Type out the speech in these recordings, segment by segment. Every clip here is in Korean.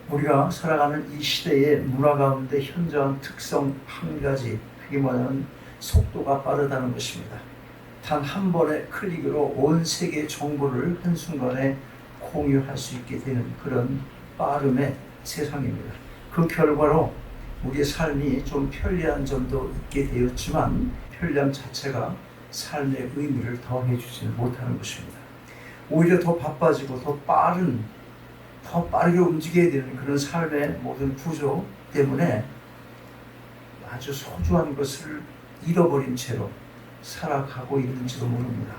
우리가 살아가는 이 시대의 문화 가운데 현저한 특성 한 가지, 그게 뭐냐면 속도가 빠르다는 것입니다. 단 한 번의 클릭으로 온 세계의 정보를 한순간에 공유할 수 있게 되는 그런 빠름의 세상입니다. 그 결과로 우리의 삶이 좀 편리한 점도 있게 되었지만 편리함 자체가 삶의 의미를 더해주지는 못하는 것입니다. 오히려 더 바빠지고 더 빠르게 움직여야 되는 그런 삶의 모든 구조 때문에 아주 소중한 것을 잃어버린 채로 살아가고 있는지도 모릅니다.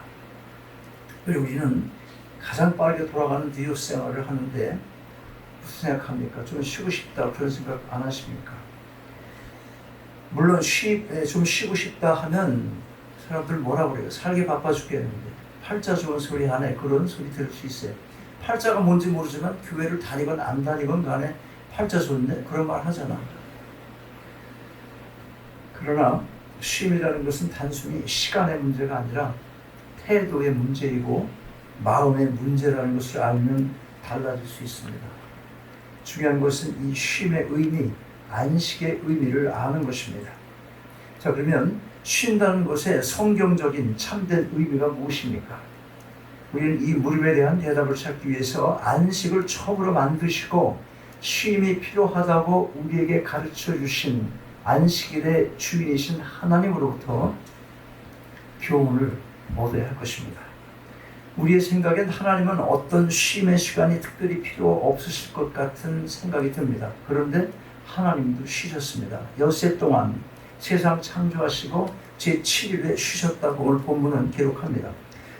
그리고 우리는 가장 빠르게 돌아가는 뉴욕 생활을 하는데 무슨 생각합니까? 좀 쉬고 싶다 그런 생각 안 하십니까? 물론 좀 쉬고 싶다 하면 사람들 뭐라 그래요? 살기 바빠 죽겠는데 팔자 좋은 소리 하네, 그런 소리 들을 수 있어요. 팔자가 뭔지 모르지만 교회를 다니건 안 다니건 간에 팔자 좋네 그런 말 하잖아. 그러나 쉼이라는 것은 단순히 시간의 문제가 아니라 태도의 문제이고 마음의 문제라는 것을 알면 달라질 수 있습니다. 중요한 것은 이 쉼의 의미, 안식의 의미를 아는 것입니다. 자, 그러면 쉰다는 것의 성경적인 참된 의미가 무엇입니까? 우리는 이 물음에 대한 대답을 찾기 위해서 안식을 처음으로 만드시고 쉼이 필요하다고 우리에게 가르쳐 주신 안식일의 주인이신 하나님으로부터 교훈을 얻어야 할 것입니다. 우리의 생각엔 하나님은 어떤 쉼의 시간이 특별히 필요 없으실 것 같은 생각이 듭니다. 그런데 하나님도 쉬셨습니다. 엿새 동안 세상 창조하시고 제7일에 쉬셨다고 오늘 본문은 기록합니다.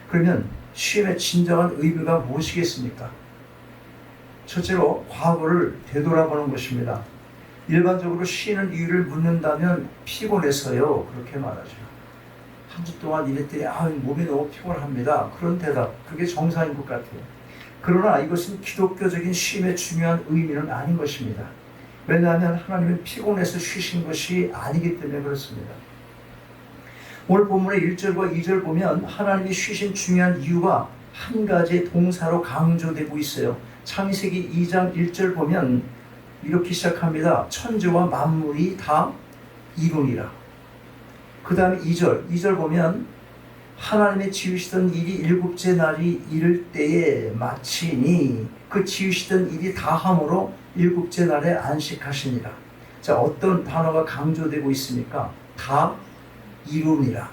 그러면 쉼의 진정한 의미가 무엇이겠습니까? 첫째로 과거를 되돌아보는 것입니다. 일반적으로 쉬는 이유를 묻는다면 피곤해서요, 그렇게 말하죠. 한 주 동안 일했더니 몸이 너무 피곤합니다. 그런 대답, 그게 정상인 것 같아요. 그러나 이것은 기독교적인 쉼의 중요한 의미는 아닌 것입니다. 왜냐하면 하나님은 피곤해서 쉬신 것이 아니기 때문에 그렇습니다. 오늘 본문의 1절과 2절 보면 하나님이 쉬신 중요한 이유가 한 가지 동사로 강조되고 있어요. 창세기 2장 1절 보면 이렇게 시작합니다. 천지와 만물이 다 이루니라. 그 다음에 2절 보면 하나님의 지으시던 일이 일곱째 날이 이를 때에 마치니 그 지으시던 일이 다함으로 일곱째 날에 안식하시니라. 자, 어떤 단어가 강조되고 있습니까? 다 이루니라.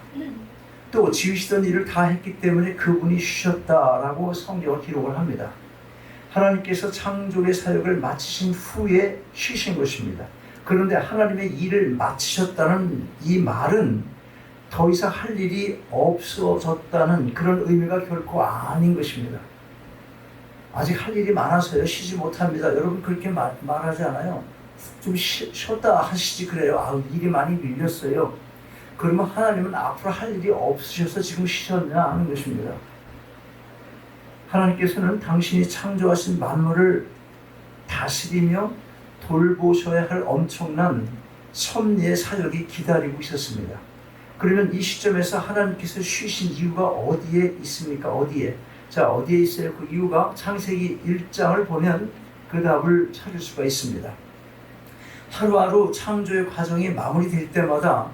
또 지으시던 일을 다 했기 때문에 그분이 쉬셨다라고 성경을 기록을 합니다. 하나님께서 창조의 사역을 마치신 후에 쉬신 것입니다. 그런데 하나님의 일을 마치셨다는 이 말은 더 이상 할 일이 없어졌다는 그런 의미가 결코 아닌 것입니다. 아직 할 일이 많아서요, 쉬지 못합니다. 여러분 그렇게 말하지 않아요? 좀 쉬었다 하시지 그래요. 일이 많이 밀렸어요. 그러면 하나님은 앞으로 할 일이 없으셔서 지금 쉬셨냐 하는 것입니다. 하나님께서는 당신이 창조하신 만물을 다스리며 돌보셔야 할 엄청난 섭리의 사역이 기다리고 있었습니다. 그러면 이 시점에서 하나님께서 쉬신 이유가 어디에 있습니까? 어디에 있어요? 그 이유가 창세기 1장을 보면 그 답을 찾을 수가 있습니다. 하루하루 창조의 과정이 마무리될 때마다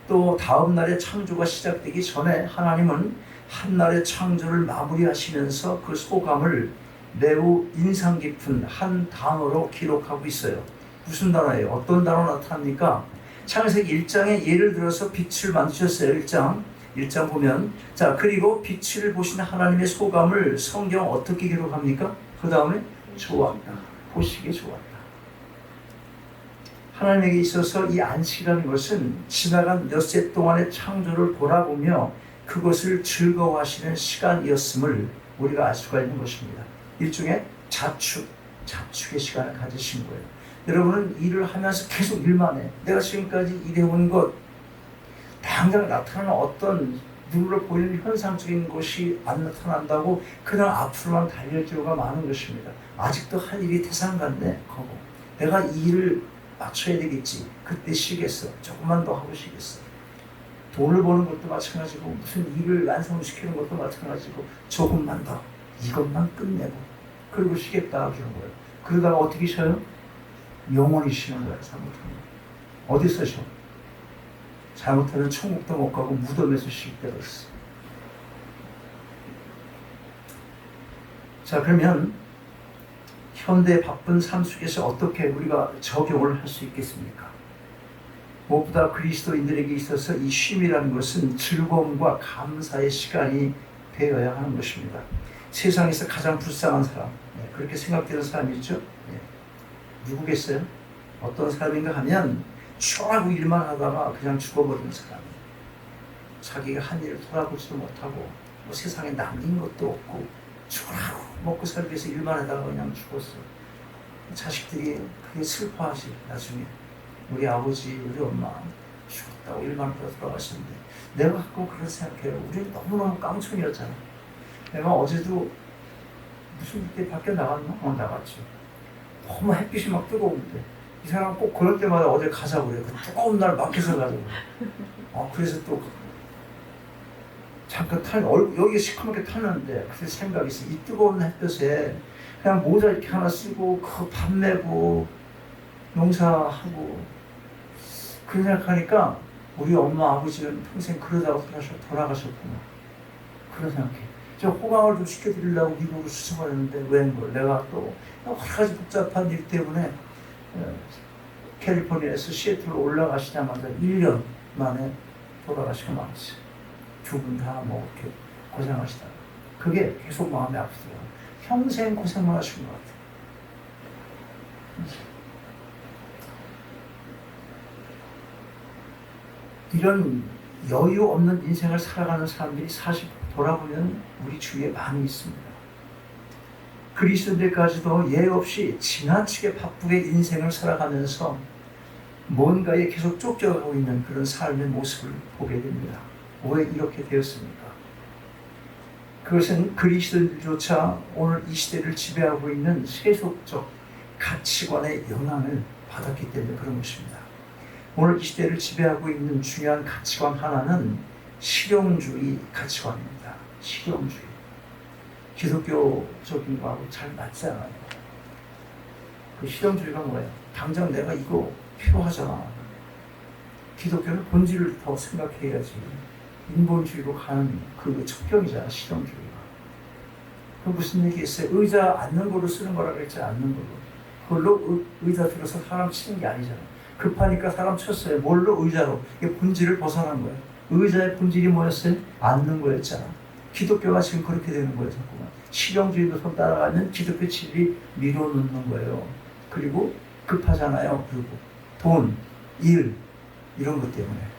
또 다음 날의 창조가 시작되기 전에 하나님은 한 날의 창조를 마무리하시면서 그 소감을 매우 인상 깊은 한 단어로 기록하고 있어요. 무슨 단어예요? 어떤 단어 나타납니까? 창세기 1장에 예를 들어서 빛을 만드셨어요. 1장 보면 그리고 빛을 보신 하나님의 소감을 성경 어떻게 기록합니까? 그 다음에 좋았다. 보시기에 좋았다. 하나님에게 있어서 이 안식이라는 것은 지나간 엿새 동안의 창조를 돌아보며 그것을 즐거워하시는 시간이었음을 우리가 알 수가 있는 것입니다. 일종의 자축의 시간을 가지신 거예요. 여러분은 일을 하면서 계속 일만 해. 내가 지금까지 일해온 것, 당장 나타나는 어떤 눈으로 보이는 현상적인 것이 안 나타난다고 그냥 앞으로만 달릴 경우가 많은 것입니다. 아직도 할 일이 태산 같네. 거고 내가 이 일을 맞춰야 되겠지. 그때 쉬겠어. 조금만 더 하고 쉬겠어. 돈을 버는 것도 마찬가지고 무슨 일을 완성시키는 것도 마찬가지고 조금만 더 이것만 끝내고 그리고 쉬겠다 그런 거예요. 그러다가 어떻게 쉬어요? 영원히 쉬는 거야. 잘못하면. 어디서 쉬어? 잘못하면 천국도 못 가고 무덤에서 쉴 때가 있어. 자, 그러면 현대 바쁜 삶 속에서 어떻게 우리가 적용을 할 수 있겠습니까? 무엇보다 그리스도인들에게 있어서 이 쉼이라는 것은 즐거움과 감사의 시간이 되어야 하는 것입니다. 세상에서 가장 불쌍한 사람, 그렇게 생각되는 사람이 있죠. 누구겠어요? 어떤 사람인가 하면 추하고 일만 하다가 그냥 죽어버리는 사람. 자기가 한 일을 돌아보지도 못하고 뭐 세상에 남긴 것도 없고 추하고 먹고 살기 위해서 일만 하다가 그냥 죽었어. 자식들이 그게 슬퍼하지. 나중에 우리 아버지, 우리 엄마 죽었다고 일만 하다가 돌아가셨는데, 내가 가끔 그런 생각해요. 우리 너무너무 깡촌이었잖아. 내가 어제도 무슨 때 밖에 나갔나? 나갔지. 너무 햇빛이 막 뜨거운데 이 사람 꼭 그럴 때마다 어딜 가자고 그래요. 그 뜨거운 날 밖에서 가자고. 그래서 또 잠깐 여기 시커멓게 타는데 그때 생각이 있어. 이 뜨거운 햇볕에 그냥 모자 이렇게 하나 쓰고 그 밥 내고 농사하고, 그런 생각하니까 우리 엄마 아버지는 평생 그러다가 돌아가셨구나. 그런 생각해. 저 호강을 좀 시켜드리려고 미국으로 수송을 했는데 웬걸 내가 또 여러 가지 복잡한 일 때문에 캘리포니아에서 시애틀로 올라가시자마자 1년 만에 돌아가시고 말았어요. 두 분 다 뭐 이렇게 고생하시다가. 그게 계속 마음이 아프더라고요. 평생 고생만 하신 것 같아요. 이런 여유 없는 인생을 살아가는 사람들이 사실 돌아보면 우리 주위에 많이 있습니다. 그리스도인들까지도 예외 없이 지나치게 바쁘게 인생을 살아가면서 뭔가에 계속 쫓겨가고 있는 그런 삶의 모습을 보게 됩니다. 왜 이렇게 되었습니까? 그것은 그리스도인들조차 오늘 이 시대를 지배하고 있는 세속적 가치관의 영향을 받았기 때문에 그런 것입니다. 오늘 이 시대를 지배하고 있는 중요한 가치관 하나는 실용주의 가치관입니다. 실용주의. 기독교적인 거하고 잘 맞지 않아요. 그 실용주의가 뭐예요? 당장 내가 이거 필요하잖아. 기독교는 본질을 더 생각해야지. 인본주의로 가는 그 척경이잖아, 실용주의가. 그 무슨 얘기 있어요? 의자 앉는 걸로 쓰는 거라 그랬지, 앉는 걸로. 그걸로 의자 들어서 사람 치는 게 아니잖아. 급하니까 사람 쳤어요. 뭘로? 의자로. 이게 본질을 벗어난 거예요. 의자의 본질이 뭐였어요? 앉는 거였잖아. 기독교가 지금 그렇게 되는 거예요, 자꾸만. 실용주의로 손 따라가면 기독교 진리 밀어놓는 거예요. 그리고 급하잖아요. 그리고 돈, 일, 이런 것 때문에.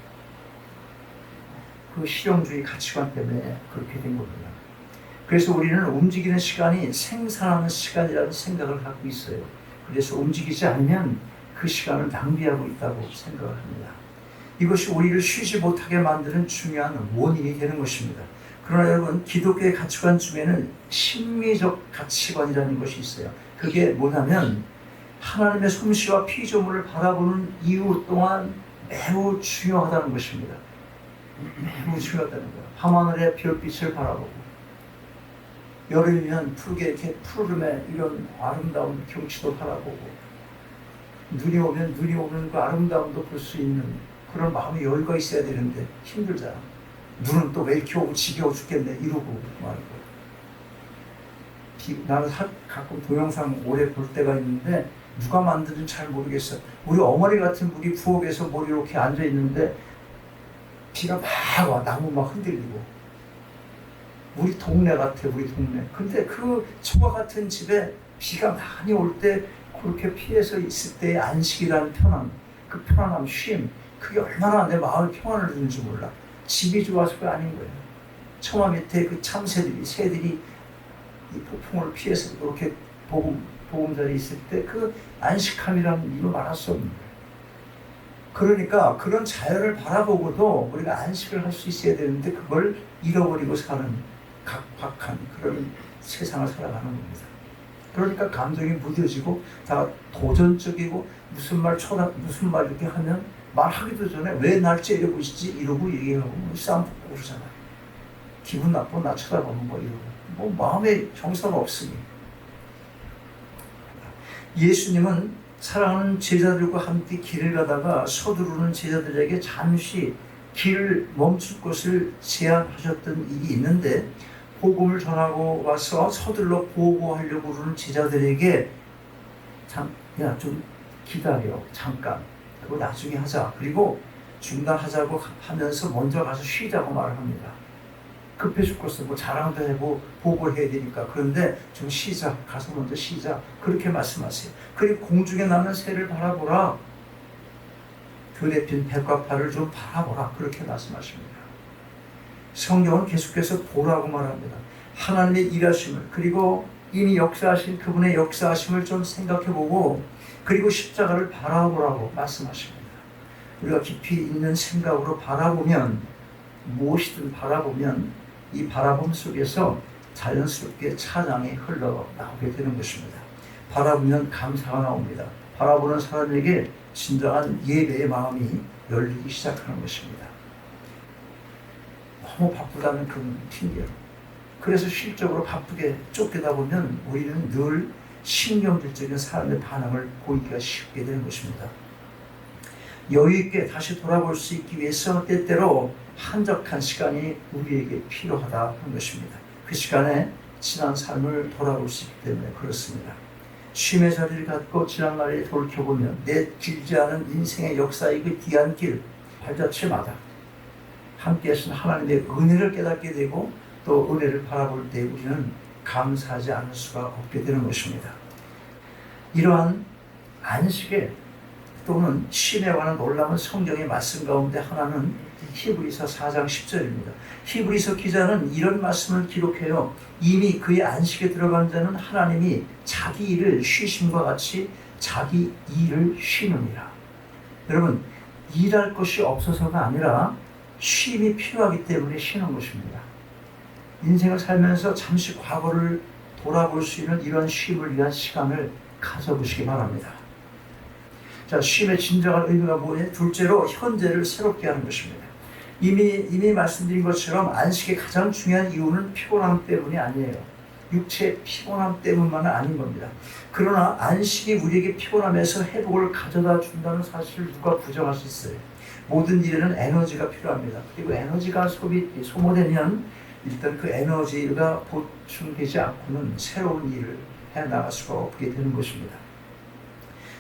그 실용주의 가치관 때문에 그렇게 된 겁니다. 그래서 우리는 움직이는 시간이 생산하는 시간이라는 생각을 갖고 있어요. 그래서 움직이지 않으면 그 시간을 낭비하고 있다고 생각을 합니다. 이것이 우리를 쉬지 못하게 만드는 중요한 원인이 되는 것입니다. 그러나 여러분, 기독교의 가치관 중에는 심미적 가치관이라는 것이 있어요. 그게 뭐냐면 하나님의 솜씨와 피조물을 바라보는 이유 또한 매우 중요하다는 것입니다. 매우 중요하다는 거예요. 밤하늘의 별빛을 바라보고, 여름이면 푸르게 이렇게 푸르름의 이런 아름다운 경치도 바라보고, 눈이 오면 그 아름다움도 볼 수 있는 그런 마음의 여유가 있어야 되는데 힘들잖아. 눈은 또 왜 이렇게 오고 지겨워 죽겠네 이러고 말고. 나는 가끔 동영상 오래 볼 때가 있는데 누가 만드는지 잘 모르겠어. 우리 어머니 같은 우리 부엌에서 머리 이렇게 앉아 있는데 비가 막 와. 나무 막 흔들리고. 우리 동네 같아, 우리 동네. 근데 그 초과 같은 집에 비가 많이 올 때 그렇게 피해서 있을 때의 안식이라는 편안, 그 편안함, 쉼, 그게 얼마나 내 마음에 평안을 주는지 몰라. 집이 좋아서가 아닌 거예요. 처마 밑에 그 참새들이, 새들이 이 폭풍을 피해서 그렇게 보금자리에 있을 때 그 안식함이라는 이루 말할 수 없는 거예요. 그러니까 그런 자연을 바라보고도 우리가 안식을 할 수 있어야 되는데 그걸 잃어버리고 사는 각박한 그런 세상을 살아가는 겁니다. 그러니까 감정이 무뎌지고 다 도전적이고 무슨 말 이렇게 하면 말하기도 전에 왜 날 째려보시지 이러고 얘기하고 싸움 붙고 그러잖아요. 기분 나쁘고 나 쳐다보는 거 이러고 마음에 정서가 없으니. 예수님은 사랑하는 제자들과 함께 길을 가다가 서두르는 제자들에게 잠시 길을 멈출 것을 제안하셨던 일이 있는데, 복음을 전하고 와서 서둘러 보고하려고 그러는 제자들에게 야, 좀 기다려, 잠깐, 그거 나중에 하자, 그리고 중단하자고 하면서 먼저 가서 쉬자고 말을 합니다. 급해 죽겠어, 뭐 자랑도 해고 보고를 해야 되니까. 그런데 좀 쉬자, 가서 먼저 쉬자, 그렇게 말씀하세요. 그리고 공중에 나는 새를 바라보라, 들에 핀 백과파를 좀 바라보라, 그렇게 말씀하십니다. 성경은 계속해서 보라고 말합니다. 하나님의 일하심을, 그리고 이미 역사하신 그분의 역사하심을 좀 생각해보고, 그리고 십자가를 바라보라고 말씀하십니다. 우리가 깊이 있는 생각으로 바라보면, 무엇이든 바라보면 이 바라봄 속에서 자연스럽게 찬양이 흘러나오게 되는 것입니다. 바라보면 감사가 나옵니다. 바라보는 사람에게 진정한 예배의 마음이 열리기 시작하는 것입니다. 너무 바쁘다는 그런 핑계로. 그래서 실적으로 바쁘게 쫓기다 보면 우리는 늘 신경질적인 사람의 반응을 보이기가 쉽게 되는 것입니다. 여유있게 다시 돌아볼 수 있기 위해서 때때로 한적한 시간이 우리에게 필요하다는 것입니다. 그 시간에 지난 삶을 돌아볼 수 있기 때문에 그렇습니다. 쉼의 자리를 갖고 지난날에 돌이켜보면 내 길지 않은 인생의 역사의 그 뒤안길 발자취마다 함께 하신 하나님의 은혜를 깨닫게 되고 또 은혜를 바라볼 때 우리는 감사하지 않을 수가 없게 되는 것입니다. 이러한 안식에 또는 쉼에 관한 놀라운 성경의 말씀 가운데 하나는 히브리서 4장 10절입니다. 히브리서 기자는 이런 말씀을 기록해요. 이미 그의 안식에 들어간 자는 하나님이 자기 일을 쉬심과 같이 자기 일을 쉬느니라. 여러분, 일할 것이 없어서가 아니라 쉼이 필요하기 때문에 쉬는 것입니다. 인생을 살면서 잠시 과거를 돌아볼 수 있는 이런 쉼을 위한 시간을 가져보시기 바랍니다. 자, 쉼의 진정한 의미가 뭐예요? 둘째로 현재를 새롭게 하는 것입니다. 이미 말씀드린 것처럼 안식의 가장 중요한 이유는 피곤함 때문이 아니에요. 육체의 피곤함 때문만은 아닌 겁니다. 그러나 안식이 우리에게 피곤함에서 회복을 가져다 준다는 사실을 누가 부정할 수 있어요? 모든 일에는 에너지가 필요합니다. 그리고 에너지가 소모되면 일단 그 에너지가 보충되지 않고는 새로운 일을 해나갈 수가 없게 되는 것입니다.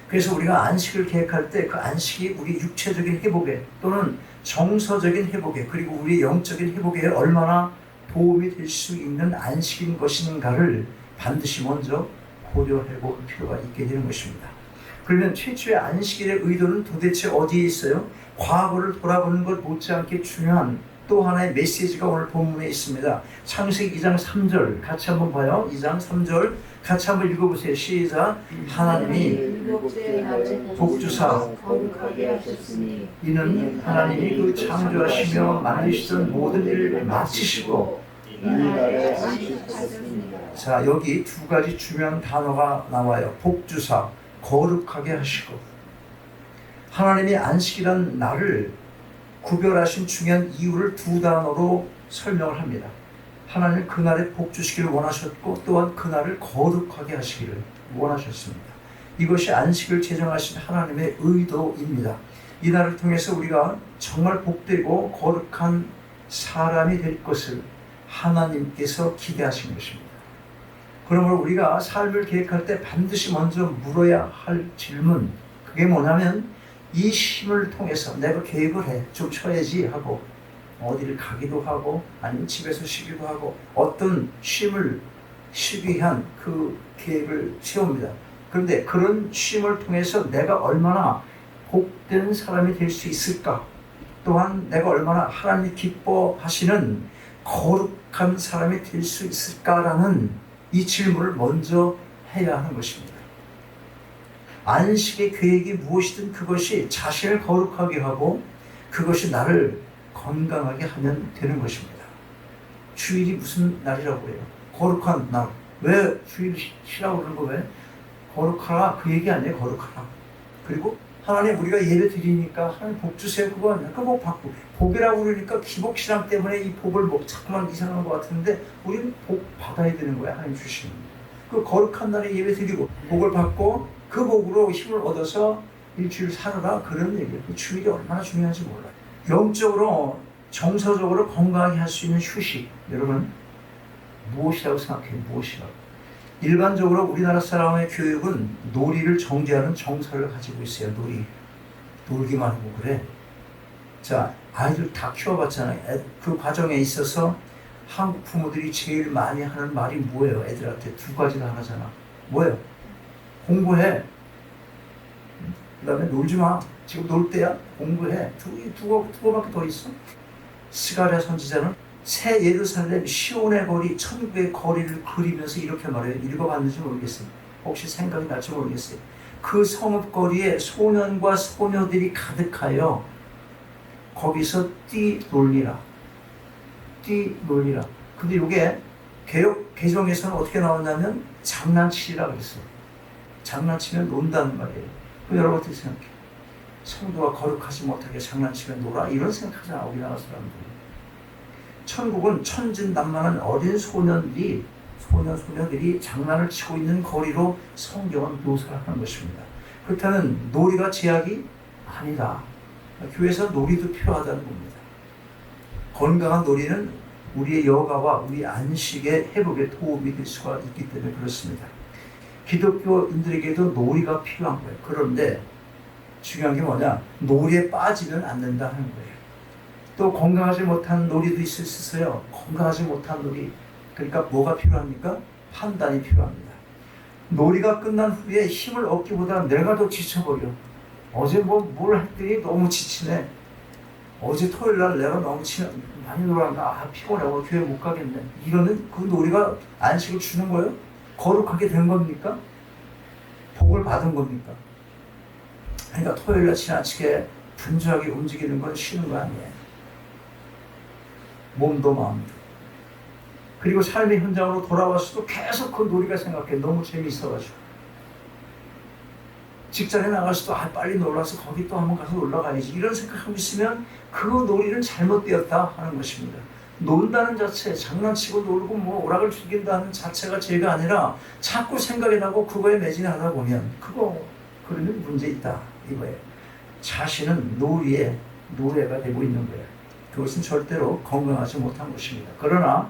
그래서 우리가 안식을 계획할 때 그 안식이 우리 육체적인 회복에 또는 정서적인 회복에 그리고 우리 영적인 회복에 얼마나 도움이 될 수 있는 안식인 것인가를 반드시 먼저 고려해 볼 필요가 있게 되는 것입니다. 그러면 최초의 안식일의 의도는 도대체 어디에 있어요? 과거를 돌아보는 것 못지않게 중요한 또 하나의 메시지가 오늘 본문에 있습니다. 창세기 2장 3절 같이 한번 봐요. 2장 3절 같이 한번 읽어보세요. 시작. 하나님이 복주사 이는 하나님이 그 창조하시며 만드시던 모든 일을 마치시고. 자, 여기 두 가지 중요한 단어가 나와요. 복주사, 거룩하게 하시고. 하나님이 안식이란 날을 구별하신 중요한 이유를 두 단어로 설명을 합니다. 하나님은 그날에 복 주시기를 원하셨고 또한 그날을 거룩하게 하시기를 원하셨습니다. 이것이 안식을 제정하신 하나님의 의도입니다. 이 날을 통해서 우리가 정말 복되고 거룩한 사람이 될 것을 하나님께서 기대하신 것입니다. 그러므로 우리가 삶을 계획할 때 반드시 먼저 물어야 할 질문, 그게 뭐냐면 이 쉼을 통해서 내가 계획을 해, 좀 쉬어야지 하고 어디를 가기도 하고 아니면 집에서 쉬기도 하고 어떤 쉼을 쉬기 위한 그 계획을 세웁니다. 그런데 그런 쉼을 통해서 내가 얼마나 복된 사람이 될 수 있을까? 또한 내가 얼마나 하나님이 기뻐하시는 거룩한 사람이 될 수 있을까라는 이 질문을 먼저 해야 하는 것입니다. 안식의 계획이 무엇이든 그것이 자신을 거룩하게 하고 그것이 나를 건강하게 하면 되는 것입니다. 주일이 무슨 날이라고 해요? 거룩한 날. 왜 주일 쉬라고 그러는 거 왜? 거룩하라 그 얘기 아니에요. 거룩하라. 그리고 하나님 우리가 예배 드리니까 하나님 복 주세요 그거 아니야. 그거 받고 복이라고 그러니까 기복신앙 때문에 이 복을 자꾸만 이상한 것 같은데 우리는 복 받아야 되는 거야. 하나님 주시는 거. 그 거룩한 날에 예배 드리고 복을 받고 그 복으로 힘을 얻어서 일주일 살아라, 그런 얘기예요. 그 주일이 얼마나 중요한지 몰라요. 영적으로 정서적으로 건강하게 할 수 있는 휴식, 여러분 무엇이라고 생각해요? 무엇이라고? 일반적으로 우리나라 사람의 교육은 놀이를 정죄하는 정서를 가지고 있어요. 놀기만 하고 그래. 자, 아이들 다 키워봤잖아요. 그 과정에 있어서 한국 부모들이 제일 많이 하는 말이 뭐예요? 애들한테 두 가지 다 하잖아. 뭐예요? 공부해. 그 다음에 놀지 마. 지금 놀 때야. 공부해. 두고밖에 더 있어. 스가랴 선지자는 새 예루살렘 시온의 거리, 천국의 거리를 그리면서 이렇게 말해요. 읽어봤는지 모르겠어요. 혹시 생각이 날지 모르겠어요. 그 성읍거리에 소년과 소녀들이 가득하여 거기서 뛰놀리라. 근데 이게 개정에서는 어떻게 나왔냐면 장난치라 그랬어요. 장난치면 논다는 말이에요. 여러분 어떻게 생각해요? 성도가 거룩하지 못하게 장난치면 놀아? 이런 생각하잖아, 우리나라 사람들이. 천국은 천진난만한 어린 소년들이 장난을 치고 있는 거리로 성경은 묘사를 하는 것입니다. 그렇다면 놀이가 제약이 아니다. 교회에서 놀이도 필요하다는 겁니다. 건강한 놀이는 우리의 여가와 우리 안식의 회복에 도움이 될 수가 있기 때문에 그렇습니다. 기독교인들에게도 놀이가 필요한 거예요. 그런데 중요한 게 뭐냐? 놀이에 빠지면 안 된다 하는 거예요. 또 건강하지 못한 놀이도 있을 수 있어요. 건강하지 못한 놀이. 그러니까 뭐가 필요합니까? 판단이 필요합니다. 놀이가 끝난 후에 힘을 얻기보다는 내가 더 지쳐버려. 어제 뭘 했더니 너무 지치네. 어제 토요일 날 내가 너무 많이 놀았나? 피곤해. 오늘 교회 못 가겠네. 이러면 그 놀이가 안식을 주는 거예요? 거룩하게 된 겁니까? 복을 받은 겁니까? 그러니까 토요일 날 지나치게 분주하게 움직이는 건 쉬는 거 아니에요. 몸도 마음도. 그리고 삶의 현장으로 돌아왔어도 계속 그 놀이가 생각해. 너무 재미있어가지고. 직장에 나가서도 빨리 놀아서 거기 또 한번 가서 놀러 가야지. 이런 생각하고 있으면 그 놀이는 잘못되었다 하는 것입니다. 논다는 자체, 장난치고 놀고 오락을 즐긴다는 자체가 죄가 아니라 자꾸 생각이 나고 그거에 매진하다 보면 그러면 문제 있다 이거예요. 자신은 놀이의 노예가 되고 있는 거예요. 그것은 절대로 건강하지 못한 것입니다. 그러나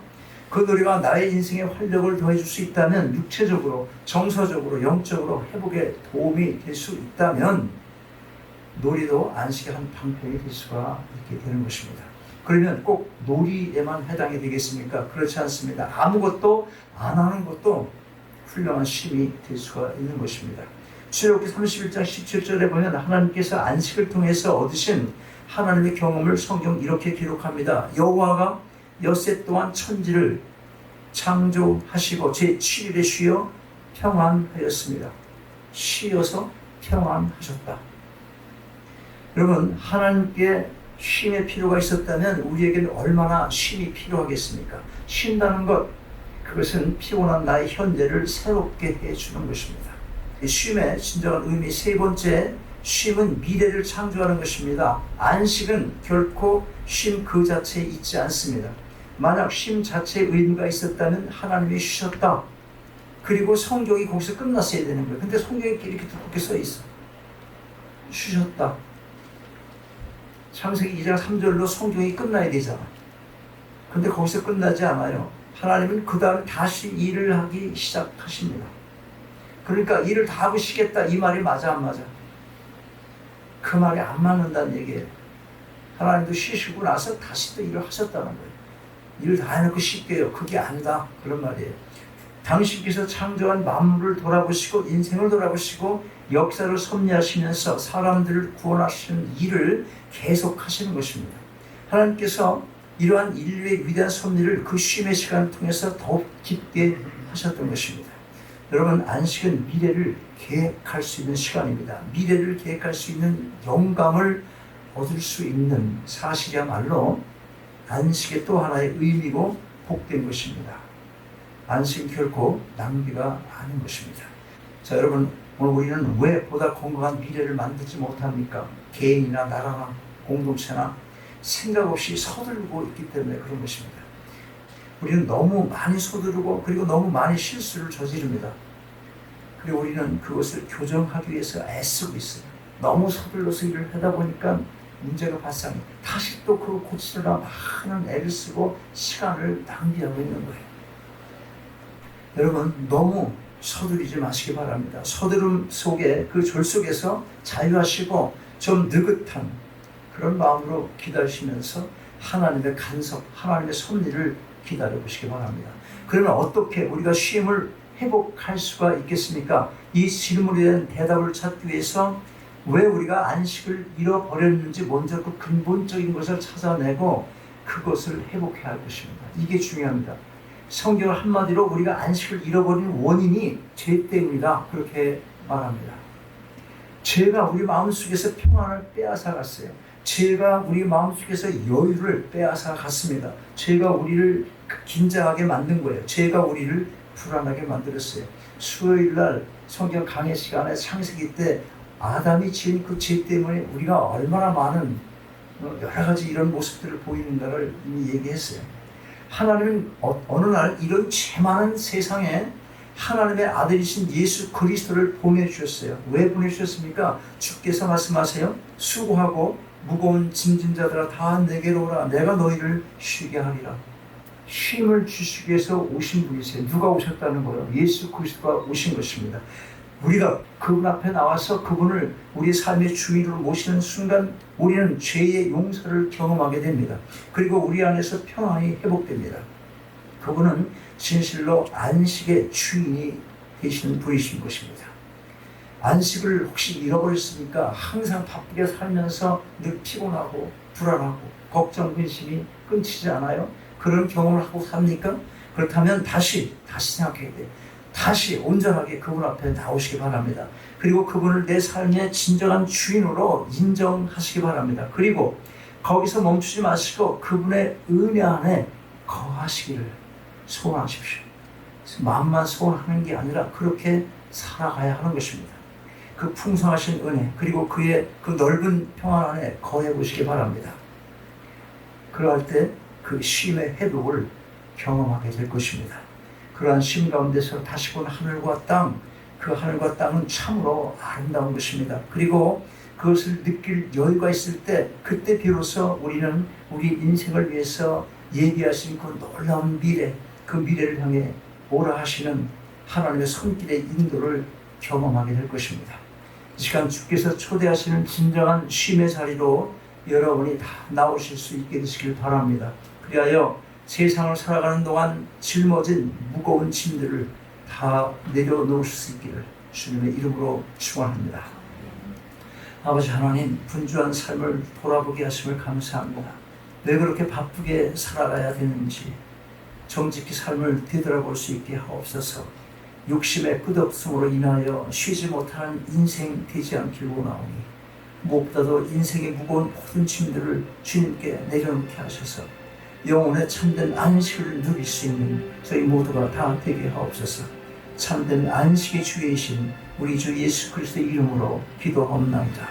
그 놀이가 나의 인생에 활력을 더해줄 수 있다면, 육체적으로, 정서적으로, 영적으로 회복에 도움이 될 수 있다면 놀이도 안식의 한 방편이 될 수가 있게 되는 것입니다. 그러면 꼭 놀이에만 해당이 되겠습니까? 그렇지 않습니다. 아무것도 안 하는 것도 훌륭한 쉼이 될 수가 있는 것입니다. 출애굽기 31장 17절에 보면 하나님께서 안식을 통해서 얻으신 하나님의 경험을 성경 이렇게 기록합니다. 여호와가 엿새 동안 천지를 창조하시고 제7일에 쉬어 평안하였습니다. 쉬어서 평안하셨다. 여러분, 하나님께 쉼의 필요가 있었다면 우리에게는 얼마나 쉼이 필요하겠습니까? 쉰다는 것, 그것은 피곤한 나의 현재를 새롭게 해주는 것입니다. 쉼의 진정한 의미 세 번째, 쉼은 미래를 창조하는 것입니다. 안식은 결코 쉼 그 자체에 있지 않습니다. 만약 쉼 자체의 의미가 있었다면 하나님이 쉬셨다. 그리고 성경이 거기서 끝났어야 되는 거예요. 근데 성경에 이렇게 두껍게 써 있어. 쉬셨다. 창세기 2장 3절로 성경이 끝나야 되잖아. 근데 거기서 끝나지 않아요. 하나님은 그 다음에 다시 일을 하기 시작하십니다. 그러니까 일을 다 하고 쉬겠다 이 말이 맞아 안 맞아? 그 말이 안 맞는다는 얘기예요. 하나님도 쉬시고 나서 다시 또 일을 하셨다는 거예요. 일을 다 해놓고 쉴게요. 그게 아니다. 그런 말이에요. 당신께서 창조한 만물을 돌아보시고 인생을 돌아보시고 역사를 섭리하시면서 사람들을 구원하시는 일을 계속하시는 것입니다. 하나님께서 이러한 인류의 위대한 섭리를 그 쉼의 시간을 통해서 더욱 깊게 하셨던 것입니다. 여러분, 안식은 미래를 계획할 수 있는 시간입니다. 미래를 계획할 수 있는 영감을 얻을 수 있는 사실이야말로 안식의 또 하나의 의미고 복된 것입니다. 안식은 결코 낭비가 아닌 것입니다. 자, 여러분, 오늘 우리는 왜 보다 건강한 미래를 만들지 못합니까? 개인이나 나라나 공동체나 생각 없이 서둘고 있기 때문에 그런 것입니다. 우리는 너무 많이 서두르고 그리고 너무 많이 실수를 저지릅니다. 그리고 우리는 그것을 교정하기 위해서 애쓰고 있어요. 너무 서둘러서 일을 하다 보니까 문제가 발생해 다시 또 그걸 고치려다 많은 애를 쓰고 시간을 낭비하고 있는 거예요. 여러분 너무 서두르지 마시기 바랍니다. 서두름 속에 그 졸 속에서 자유하시고 좀 느긋한 그런 마음으로 기다리시면서 하나님의 간섭, 하나님의 섭리를 기다려보시기 바랍니다. 그러면 어떻게 우리가 쉼을 회복할 수가 있겠습니까? 이 질문에 대한 대답을 찾기 위해서 왜 우리가 안식을 잃어버렸는지 먼저 그 근본적인 것을 찾아내고 그것을 회복해야 할 것입니다. 이게 중요합니다. 성경을 한마디로 우리가 안식을 잃어버린 원인이 죄 때문이다 그렇게 말합니다. 죄가 우리 마음속에서 평안을 빼앗아갔어요. 죄가 우리 마음속에서 여유를 빼앗아갔습니다. 죄가 우리를 긴장하게 만든 거예요. 죄가 우리를 불안하게 만들었어요. 수요일날 성경 강의 시간에 창세기 때 아담이 지은 그 죄 때문에 우리가 얼마나 많은 여러 가지 이런 모습들을 보이는가를 이미 얘기했어요. 하나님은 어느 날 이런 죄 많은 세상에 하나님의 아들이신 예수 그리스도를 보내주셨어요. 왜 보내주셨습니까? 주께서 말씀하세요. 수고하고 무거운 짐진 자들아 다 내게로 오라. 내가 너희를 쉬게 하리라. 쉼을 주시기 위해서 오신 분이세요. 누가 오셨다는 거예요? 예수 그리스도가 오신 것입니다. 우리가 그분 앞에 나와서 그분을 우리 삶의 주인으로 모시는 순간 우리는 죄의 용서를 경험하게 됩니다. 그리고 우리 안에서 평안이 회복됩니다. 그분은 진실로 안식의 주인이 되시는 분이신 것입니다. 안식을 혹시 잃어버렸습니까? 항상 바쁘게 살면서 늘 피곤하고 불안하고 걱정, 근심이 끊이지 않아요? 그런 경험을 하고 삽니까? 그렇다면 다시 생각해야 돼요. 다시 온전하게 그분 앞에 나오시기 바랍니다. 그리고 그분을 내 삶의 진정한 주인으로 인정하시기 바랍니다. 그리고 거기서 멈추지 마시고 그분의 은혜 안에 거하시기를 소원하십시오. 마음만 소원하는 게 아니라 그렇게 살아가야 하는 것입니다. 그 풍성하신 은혜 그리고 그의 그 넓은 평안 안에 거해 보시기 바랍니다. 그러할 때 그 쉼의 회복을 경험하게 될 것입니다. 그러한 쉼 가운데서 다시 본 하늘과 땅, 그 하늘과 땅은 참으로 아름다운 것입니다. 그리고 그것을 느낄 여유가 있을 때 그때 비로소 우리는 우리 인생을 위해서 예비하신 그 놀라운 미래, 그 미래를 향해 오라 하시는 하나님의 손길의 인도를 경험하게 될 것입니다. 이 시간 주께서 초대하시는 진정한 쉼의 자리로 여러분이 다 나오실 수 있게 되시길 바랍니다. 그리하여 세상을 살아가는 동안 짊어진 무거운 짐들을 다 내려놓을 수 있기를 주님의 이름으로 축원합니다. 아버지 하나님, 분주한 삶을 돌아보게 하심을 감사합니다. 왜 그렇게 바쁘게 살아가야 되는지 정직히 삶을 되돌아볼 수 있게 하옵소서. 욕심의 끝없음으로 인하여 쉬지 못하는 인생 되지 않길 원하오니 무엇보다도 인생의 무거운 모든 짐들을 주님께 내려놓게 하셔서 영혼의 참된 안식을 누릴 수 있는 저희 모두가 다 되게 하옵소서. 참된 안식의 주이신 우리 주 예수 그리스도의 이름으로 기도하옵나이다.